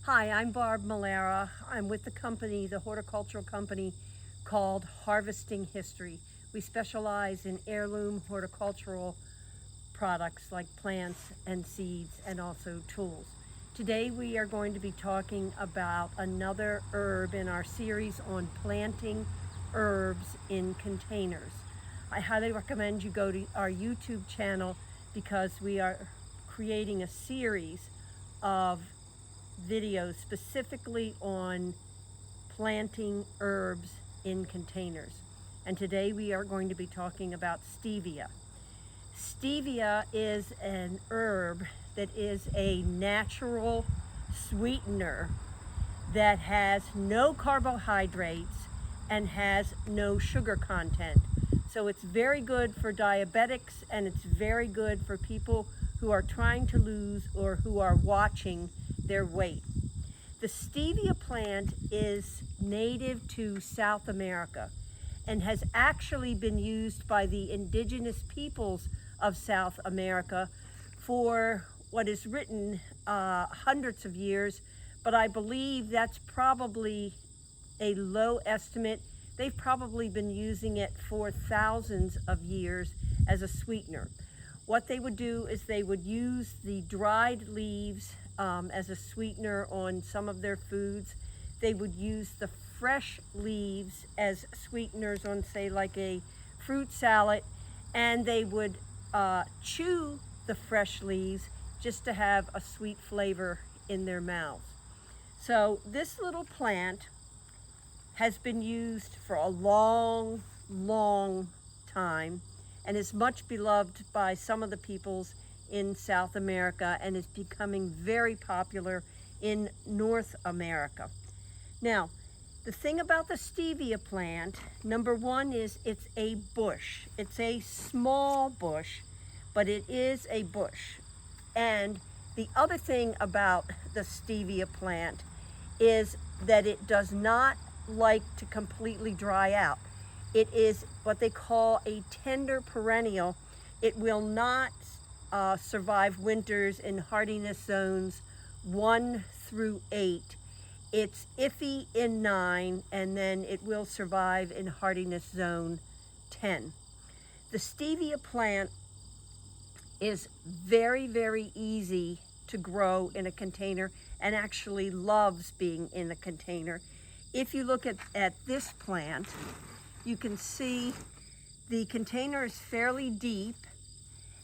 Hi, I'm Barb Melera. I'm with the horticultural company called Harvesting History. We specialize in heirloom horticultural products like plants and seeds and also tools. Today we are going to be talking about another herb in our series on planting herbs in containers. I highly recommend you go to our YouTube channel because we are creating a series of videos specifically on planting herbs in containers. And today we are going to be talking about stevia. Stevia is an herb that is a natural sweetener that has no carbohydrates and has no sugar content. So it's very good for diabetics, and it's very good for people who are trying to lose or who are watching their weight. The stevia plant is native to South America and has actually been used by the indigenous peoples of South America for what is written hundreds of years, but I believe that's probably a low estimate. They've probably been using it for thousands of years as a sweetener. What they would do is they would use the dried leaves as a sweetener on some of their foods. They would use the fresh leaves as sweeteners on, say, like a fruit salad, and they would chew the fresh leaves just to have a sweet flavor in their mouths. So this little plant has been used for a long, long time and is much beloved by some of the peoples in South America and is becoming very popular in North America. Now, the thing about the stevia plant, number one, is it's a bush. It's a small bush, but it is a bush. And the other thing about the stevia plant is that it does not like to completely dry out. It is what they call a tender perennial. It will not survive winters in hardiness zones 1 through 8. It's iffy in 9, and then it will survive in hardiness zone 10. The stevia plant is very, very easy to grow in a container and actually loves being in a container. If you look at this plant, you can see the container is fairly deep,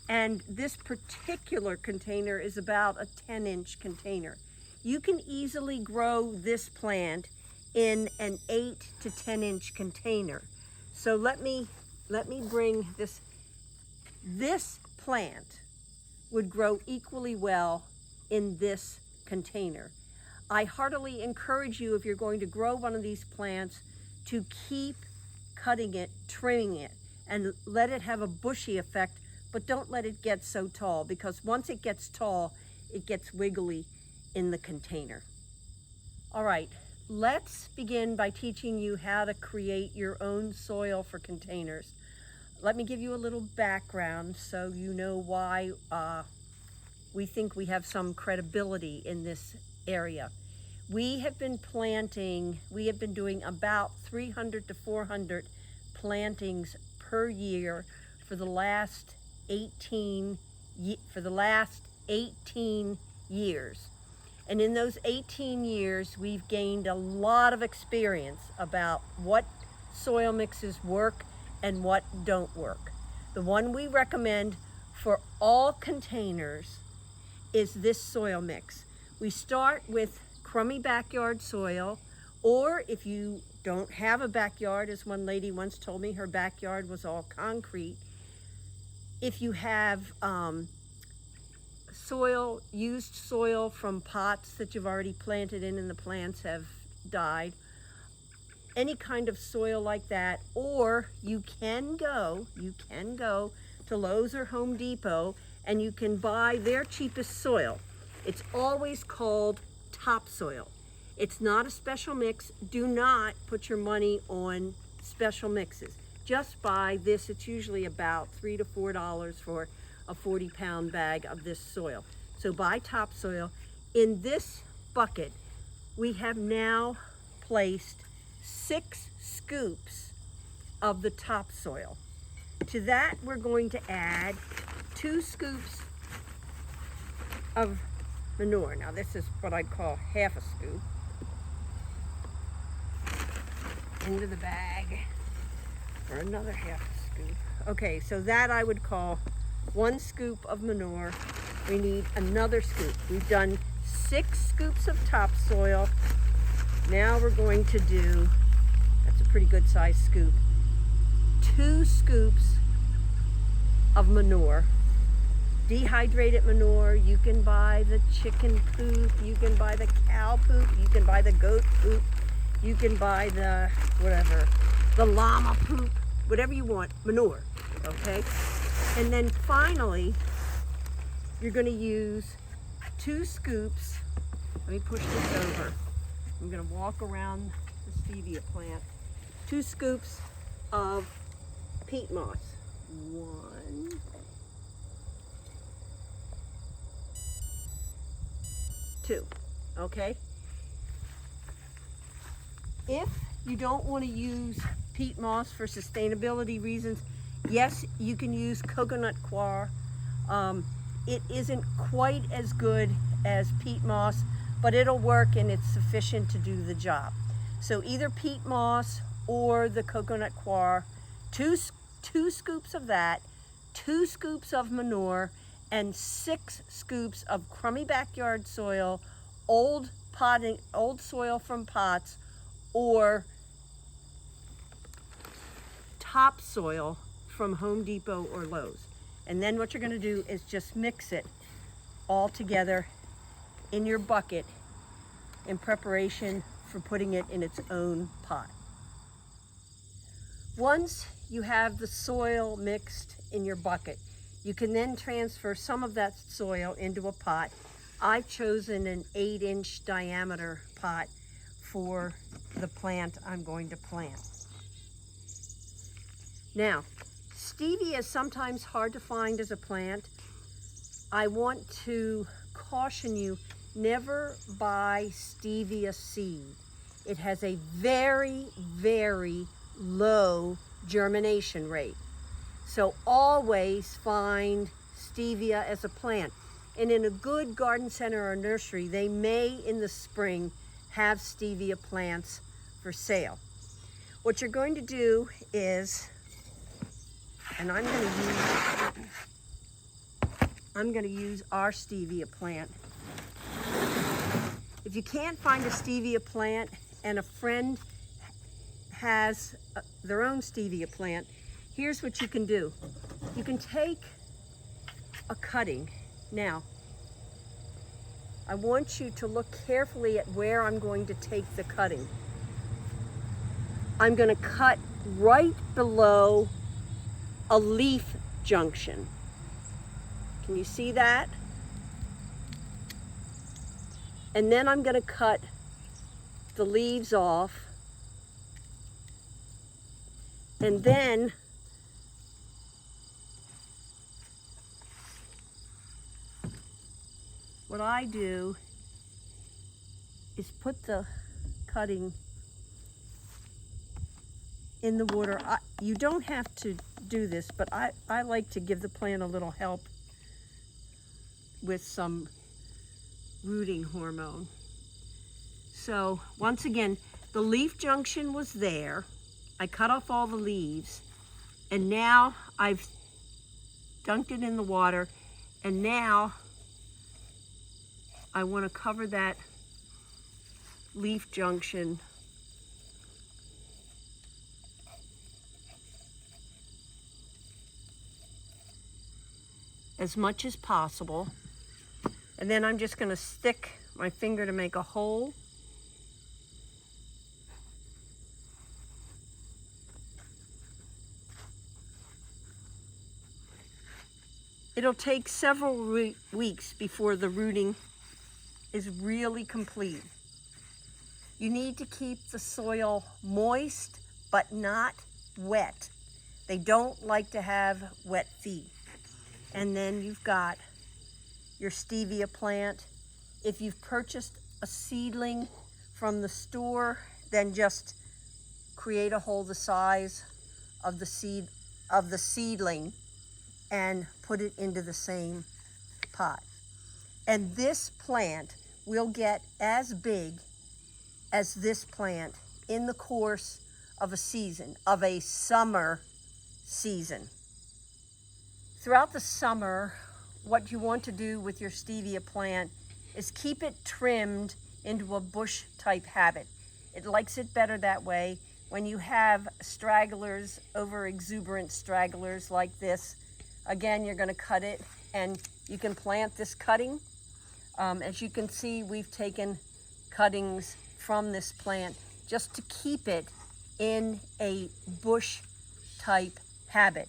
and this particular container is about a 10-inch container. You can easily grow this plant in an 8 to 10-inch container. So let me bring this. This plant would grow equally well in this container. I heartily encourage you, if you're going to grow one of these plants, to keep cutting it, trimming it, and let it have a bushy effect, but don't let it get so tall, because once it gets tall, it gets wiggly in the container. All right, let's begin by teaching you how to create your own soil for containers. Let me give you a little background so you know why we think we have some credibility in this area. We have been doing about 300 to 400 plantings per year for the last 18 years. And in those 18 years, we've gained a lot of experience about what soil mixes work and what don't work. The one we recommend for all containers is this soil mix. We start with crummy backyard soil, or if you don't have a backyard, as one lady once told me, her backyard was all concrete. If you have used soil from pots that you've already planted in and the plants have died, any kind of soil like that, or you can go to Lowe's or Home Depot and you can buy their cheapest soil. It's always called topsoil. It's not a special mix. Do not put your money on special mixes. Just buy this. It's usually about $3 to $4 for a 40-pound bag of this soil. So buy topsoil. In this bucket, we have now placed 6 scoops of the topsoil. To that, we're going to add 2 scoops of manure. Now this is what I'd call half a scoop. Into the bag for another half a scoop. Okay, so that I would call 1 scoop of manure. We need another scoop. We've done 6 scoops of topsoil. Now we're going to do, that's a pretty good sized scoop, 2 scoops of manure. Dehydrated manure. You can buy the chicken poop, you can buy the cow poop, you can buy the goat poop, you can buy the whatever, the llama poop, whatever you want, manure, okay? And then finally, you're gonna use 2 scoops, let me push this over. I'm gonna walk around the stevia plant. 2 scoops of peat moss. 1, 2, okay? If you don't want to use peat moss for sustainability reasons, yes, you can use coconut coir. It isn't quite as good as peat moss, but it'll work and it's sufficient to do the job. So either peat moss or the coconut coir, 2 scoops of that, 2 scoops of manure, and 6 scoops of crummy backyard soil, old soil from pots, or topsoil from Home Depot or Lowe's. And then what you're going to do is just mix it all together in your bucket in preparation for putting it in its own pot. Once you have the soil mixed in your bucket, you can then transfer some of that soil into a pot. I've chosen an 8-inch diameter pot for the plant I'm going to plant. Now, stevia is sometimes hard to find as a plant. I want to caution you, never buy stevia seed. It has a very, very low germination rate. So always find stevia as a plant. And in a good garden center or nursery, they may in the spring have stevia plants for sale. What you're going to do is, and I'm going to use our stevia plant. If you can't find a stevia plant and a friend has their own stevia plant, here's what you can do. You can take a cutting. Now, I want you to look carefully at where I'm going to take the cutting. I'm going to cut right below a leaf junction. Can you see that? And then I'm going to cut the leaves off. And then what I do is put the cutting in the water. You don't have to do this, but I like to give the plant a little help with some rooting hormone. So once again, the leaf junction was there. I cut off all the leaves, and now I've dunked it in the water, and now I want to cover that leaf junction as much as possible. And then I'm just going to stick my finger to make a hole. It'll take several weeks before the rooting is really complete. You need to keep the soil moist, but not wet. They don't like to have wet feet. And then you've got your stevia plant. If you've purchased a seedling from the store, then just create a hole the size of the seedling and put it into the same pot. And this plant will get as big as this plant in the course of a season, of a summer season. Throughout the summer, what you want to do with your stevia plant is keep it trimmed into a bush type habit. It likes it better that way. When you have stragglers, over exuberant stragglers like this, again, you're going to cut it and you can plant this cutting. As you can see, we've taken cuttings from this plant just to keep it in a bush type habit.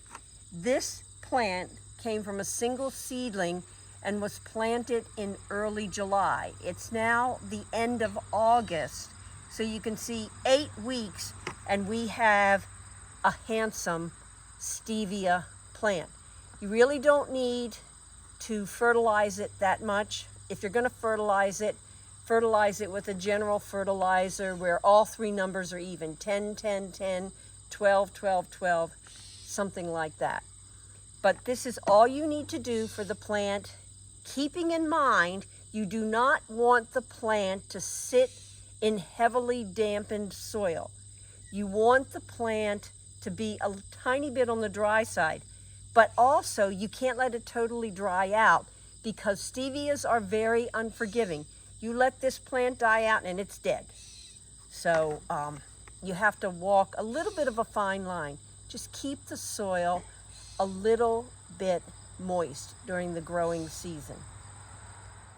This plant came from a single seedling and was planted in early July. It's now the end of August, so you can see 8 weeks and we have a handsome stevia plant. You really don't need to fertilize it that much. If you're going to fertilize it with a general fertilizer where all three numbers are even, 10, 10, 10, 12, 12, 12, something like that. But this is all you need to do for the plant, keeping in mind you do not want the plant to sit in heavily dampened soil. You want the plant to be a tiny bit on the dry side, but also you can't let it totally dry out because stevias are very unforgiving. You let this plant die out and it's dead. So you have to walk a little bit of a fine line. Just keep the soil a little bit moist during the growing season.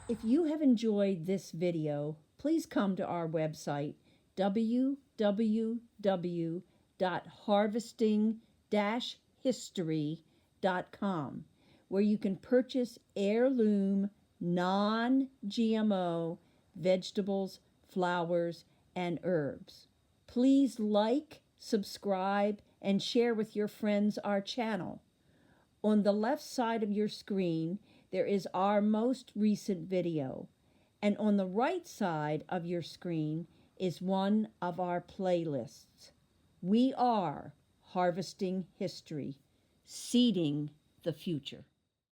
If you have enjoyed this video, please come to our website, www.harvesting-history.com, where you can purchase heirloom, non-GMO vegetables, flowers, and herbs. Please like, subscribe, and share with your friends our channel. On the left side of your screen, there is our most recent video, and on the right side of your screen is one of our playlists. We are Harvesting History, seeding the future.